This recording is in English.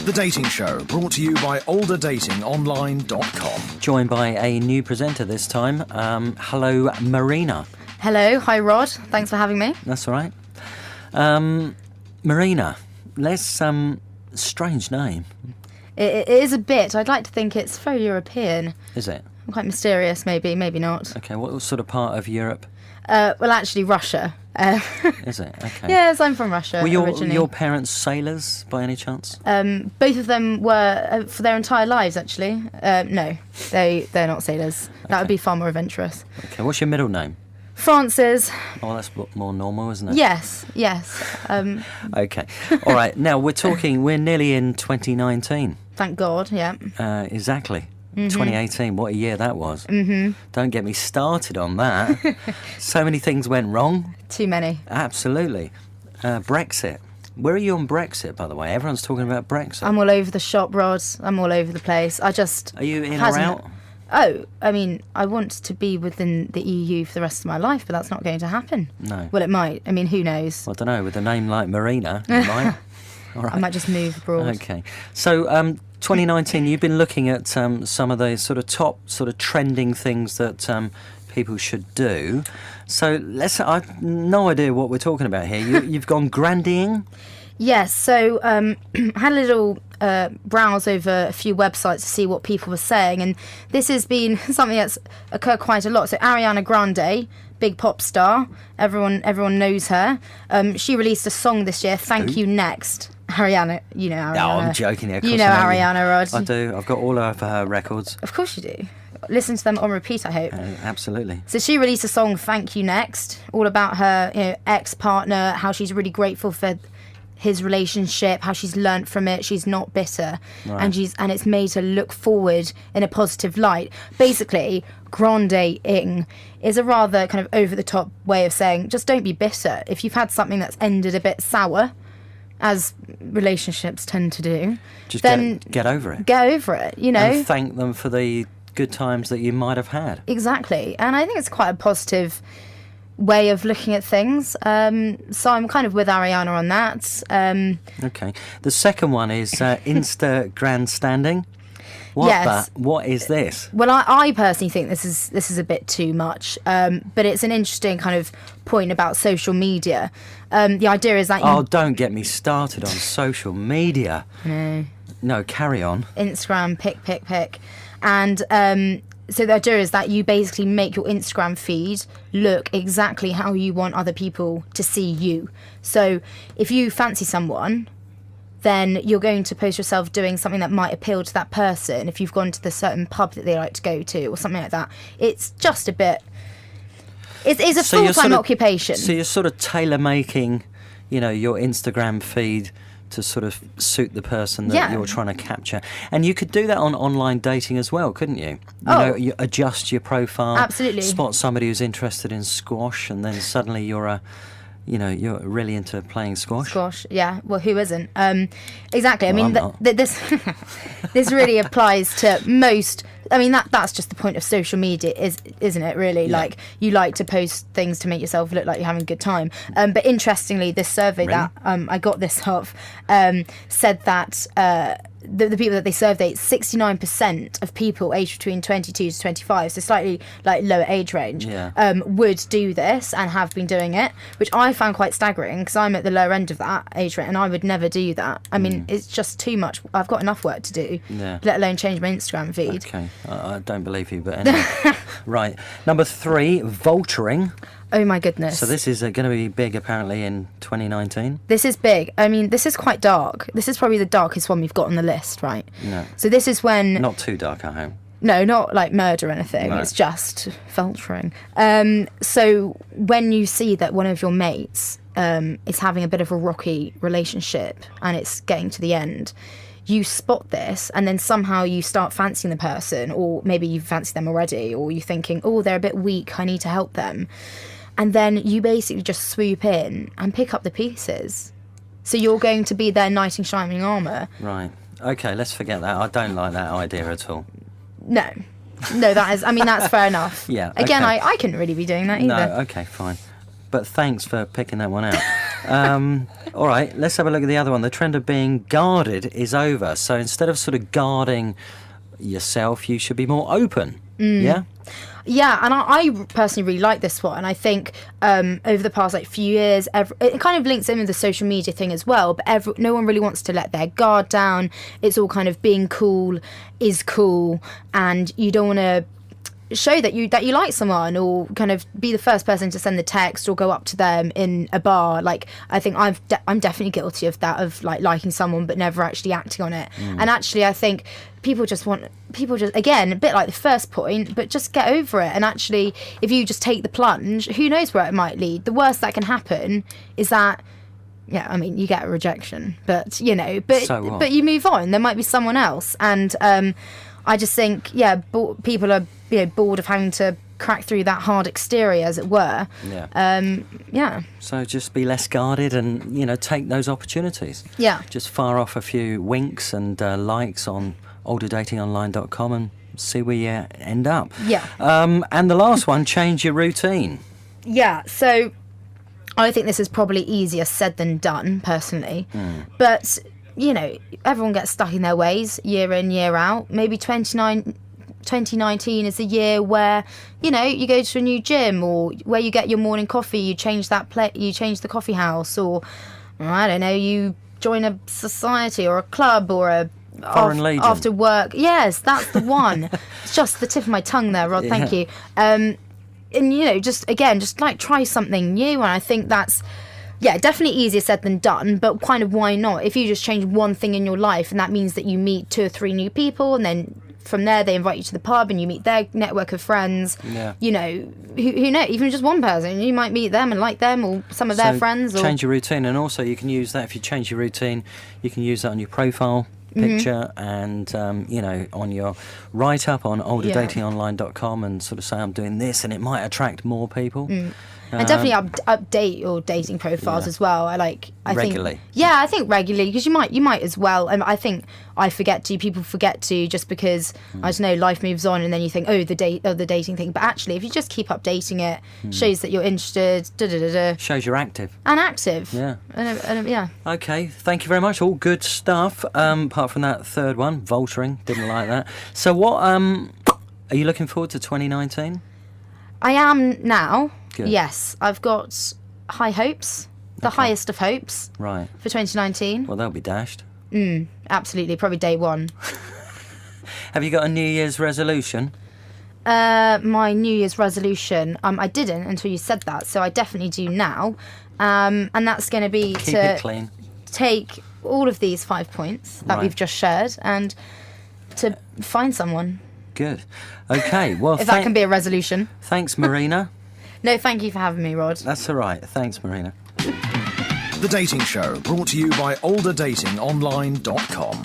The Dating Show, brought to you by olderdatingonline.com. Joined by a new presenter this time. Hello, Marina. Hello, hi Rod. Thanks for having me. That's all right. Marina, strange name. It is a bit. I'd like to think it's very European. Is it? Quite mysterious, maybe not. Okay, what sort of part of Europe? Well, actually, Russia. Is it? Okay. Yes, I'm from Russia originally. Were your parents sailors by any chance? Both of them were for their entire lives, actually. No, they're not sailors. Okay. That would be far more adventurous. Okay, what's your middle name? Francis. Oh, that's more normal, isn't it? Yes. Okay. All right. Now, we're nearly in 2019. Thank God, yeah. Exactly. 2018, what a year that was. Mm-hmm. Don't get me started on that. So many things went wrong. Too many. Absolutely. Brexit. Where are you on Brexit, by the way? Everyone's talking about Brexit. I'm all over the shop, Rod. I'm all over the place. Are you in or out? Oh, I mean, I want to be within the EU for the rest of my life, but that's not going to happen. No. Well, it might. I mean, who knows? Well, I don't know. With a name like Marina, it might. All right. I might just move abroad. Okay. So, 2019, you've been looking at some of the sort of top sort of trending things that people should do. So, I've no idea what we're talking about here. You've gone grandying? Yes, so I had a little browse over a few websites to see what people were saying, and this has been something that's occurred quite a lot. So Ariana Grande, big pop star, everyone knows her. She released a song this year, Thank You Next. Ariana, you know Ariana. No, I'm joking. You know Ariana, Rod. I do. I've got all of her records. Of course you do. Listen to them on repeat, I hope. Absolutely. So she released a song, Thank You Next, all about her ex-partner, how she's really grateful for his relationship, how she's learnt from it, she's not bitter, right. and it's made her look forward in a positive light. Basically, grande-ing is a rather kind of over-the-top way of saying, just don't be bitter. If you've had something that's ended a bit sour, as relationships tend to do, then get over it. Get over it, And thank them for the good times that you might have had. Exactly. And I think it's quite a positive way of looking at things. So I'm kind of with Ariana on that. Okay. The second one is Insta grandstanding. What is this? Well, I personally think this is a bit too much, but it's an interesting kind of point about social media. The idea is that don't get me started on social media. No, carry on. Instagram, pick. And so the idea is that you basically make your Instagram feed look exactly how you want other people to see you. So if you fancy someone, then you're going to post yourself doing something that might appeal to that person. If you've gone to the certain pub that they like to go to or something like that, it's just a bit... It's a full-time occupation. So you're sort of tailor-making, your Instagram feed to sort of suit the person that you're trying to capture. And you could do that on online dating as well, couldn't you? You adjust your profile. Absolutely. Spot somebody who's interested in squash, and then suddenly you're you're really into playing squash. Squash, yeah. Well, who isn't? Exactly. Well, I mean, this this really applies to most. I mean, that's just the point of social media, isn't it? Really, like you like to post things to make yourself look like you're having a good time. But interestingly, this survey that I got this off said that the people that they surveyed, 69% of people aged between 22 to 25, so slightly like lower age range, would do this and have been doing it, which I found quite staggering because I'm at the lower end of that age range and I would never do that. I mean, it's just too much. I've got enough work to do, let alone change my Instagram feed. Okay, I don't believe you, but anyway. Right. Number 3, vulturing. Oh my goodness. So this is going to be big apparently in 2019? This is big. I mean, this is quite dark. This is probably the darkest one we've got on the list, right? No. So this is when... Not too dark, I hope. No, not like murder or anything. No. It's just vulturing. So when you see that one of your mates is having a bit of a rocky relationship and it's getting to the end, you spot this and then somehow you start fancying the person, or maybe you fancy them already, or you're thinking, oh, they're a bit weak, I need to help them. And then you basically just swoop in and pick up the pieces. So you're going to be their knight in shining armour. Right. Okay, let's forget that. I don't like that idea at all. No, that's fair enough. Yeah. Again, okay. I couldn't really be doing that either. No, okay, fine. But thanks for picking that one out. All right, let's have a look at the other one. The trend of being guarded is over. So instead of sort of guarding yourself, you should be more open. Yeah? Yeah, and I personally really like this one. I think over the past few years, it kind of links in with the social media thing as well. But no one really wants to let their guard down. It's all kind of being cool is cool, and you don't want to show that you like someone, or kind of be the first person to send the text or go up to them in a bar. Like, I think I'm definitely guilty of that, of liking someone but never actually acting on it. And actually, I think people just again, a bit like the first point, but just get over it. And actually, if you just take the plunge, who knows where it might lead. The worst that can happen is that, yeah, I mean, you get a rejection, but but you move on. There might be someone else. And I just think, people are bored of having to crack through that hard exterior, as it were. Yeah. So just be less guarded and, take those opportunities. Yeah. Just fire off a few winks and likes on olderdatingonline.com and see where you end up. Yeah. And the last one, change your routine. Yeah, so I think this is probably easier said than done, personally. But, everyone gets stuck in their ways year in, year out. Maybe 2019 is a year where, you go to a new gym, or where you get your morning coffee, you change you change the coffee house, or, I don't know, you join a society or a club or a Foreign Legion. After work. Yes, that's the one. It's just the tip of my tongue there, Rod. Thank you. And just try something new. And I think that's definitely easier said than done, but kind of why not? If you just change one thing in your life, and that means that you meet 2 or 3 new people, and then from there they invite you to the pub and you meet their network of friends. Yeah. Who knows, even just one person, you might meet them and like them, or some of their friends. Or change your routine. And also you can use that, if you change your routine, you can use that on your profile picture and on your write-up on olderdatingonline.com, and sort of say, I'm doing this, and it might attract more people. And definitely update your dating profiles as well. I regularly. I think regularly, because you might as well. I think people forget to, just because I don't know, life moves on, and then you think, the dating thing. But actually, if you just keep updating it, shows that you're interested. Shows you're active. And active. Yeah. Yeah. Okay, thank you very much. All good stuff. Apart from that third one, vulturing, didn't like that. So what? Are you looking forward to 2019? I am now. Good. Yes, I've got high hopes, the highest of hopes, right, for 2019. Well, they'll be dashed. Absolutely, probably day one. Have you got a New Year's resolution? My New Year's resolution, I didn't until you said that, so I definitely do now, and that's going to be Keep it clean. Take all of these 5 points that we've just shared and to find someone. Good. Okay. Well, if that can be a resolution. Thanks, Marina. No, thank you for having me, Rod. That's all right. Thanks, Marina. The Dating Show, brought to you by olderdatingonline.com.